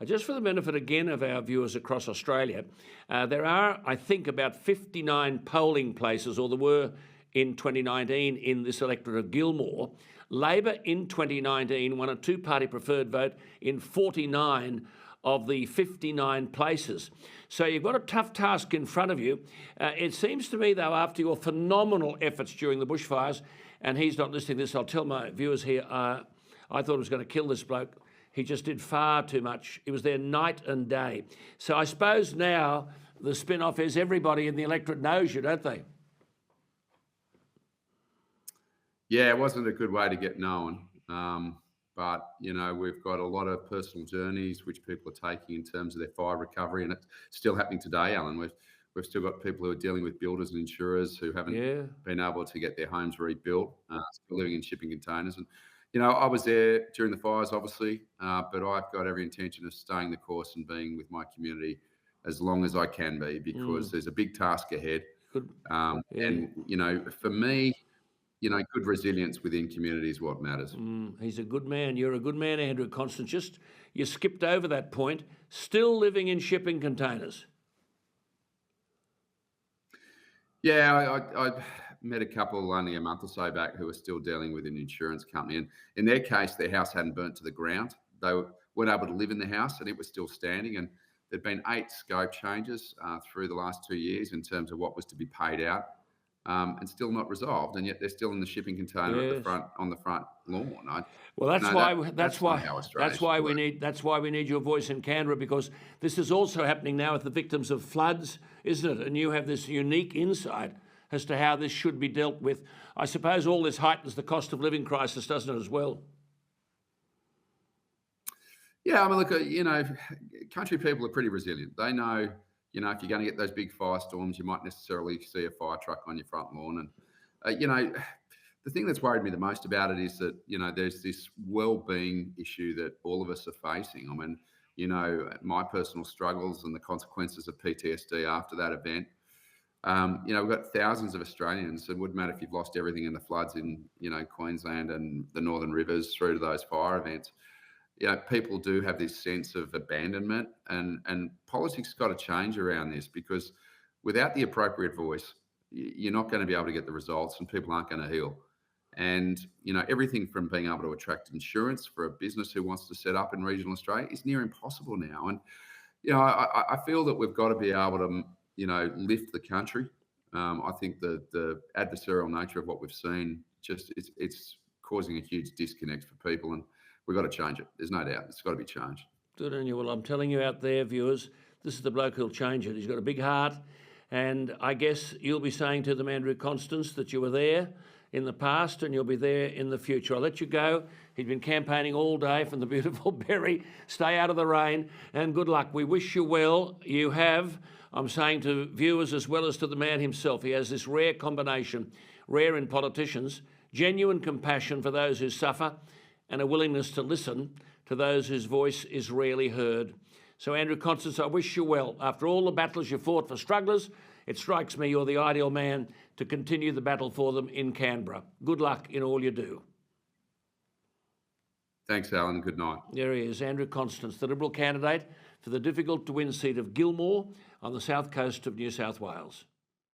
Just for the benefit again of our viewers across Australia, there are, I think, about 59 polling places, or there were in 2019 in this electorate of Gilmore. Labor in 2019 won a two-party preferred vote in 49 of the 59 places. So you've got a tough task in front of you. It seems to me, though, after your phenomenal efforts during the bushfires, and he's not listening to this, I'll tell my viewers here, I thought I was going to kill this bloke. He just did far too much. He was there night and day. So I suppose now the spin-off is everybody in the electorate knows you, don't they? Yeah, it wasn't a good way to get known. But, we've got a lot of personal journeys which people are taking in terms of their fire recovery, and it's still happening today, Alan. We've still got people who are dealing with builders and insurers who haven't been able to get their homes rebuilt, still living in shipping containers. And, I was there during the fires, obviously, but I've got every intention of staying the course and being with my community as long as I can be, because there's a big task ahead. Good. And, for me, good resilience within community is what matters. He's a good man. You're a good man, Andrew Constance. Just, you skipped over that point. Still living in shipping containers. Yeah, I met a couple only a month or so back who were still dealing with an insurance company. And in their case, their house hadn't burnt to the ground. They weren't able to live in the house and it was still standing. And there'd been 8 scope changes through the last 2 years in terms of what was to be paid out. And still not resolved, and yet they're still in the shipping container at the front on the front lawn. That's why we need your voice in Canberra, because this is also happening now with the victims of floods, isn't it? And you have this unique insight as to how this should be dealt with. I suppose all this heightens the cost of living crisis, doesn't it, as well? Yeah, I mean, look, country people are pretty resilient. They know. If you're going to get those big firestorms, you might necessarily see a fire truck on your front lawn. And, the thing that's worried me the most about it is that, there's this well-being issue that all of us are facing. I mean, my personal struggles and the consequences of PTSD after that event. We've got thousands of Australians. It wouldn't matter if you've lost everything in the floods in, Queensland and the Northern Rivers through to those fire events. People do have this sense of abandonment, and politics has got to change around this, because without the appropriate voice, you're not going to be able to get the results and people aren't going to heal. And, everything from being able to attract insurance for a business who wants to set up in regional Australia is near impossible now. And, I feel that we've got to be able to, lift the country. I think the adversarial nature of what we've seen, it's causing a huge disconnect for people, and we've got to change it. There's no doubt. It's got to be changed. Good on you. Well, I'm telling you out there, viewers, this is the bloke who'll change it. He's got a big heart. And I guess you'll be saying to them, Andrew Constance, that you were there in the past and you'll be there in the future. I'll let you go. He's been campaigning all day from the beautiful Berry. Stay out of the rain and good luck. We wish you well. You have, I'm saying to viewers as well as to the man himself, he has this rare combination, rare in politicians, genuine compassion for those who suffer, and a willingness to listen to those whose voice is rarely heard. So, Andrew Constance, I wish you well. After all the battles you fought for strugglers, it strikes me you're the ideal man to continue the battle for them in Canberra. Good luck in all you do. Thanks, Alan. Good night. There he is, Andrew Constance, the Liberal candidate for the difficult-to-win seat of Gilmore on the south coast of New South Wales.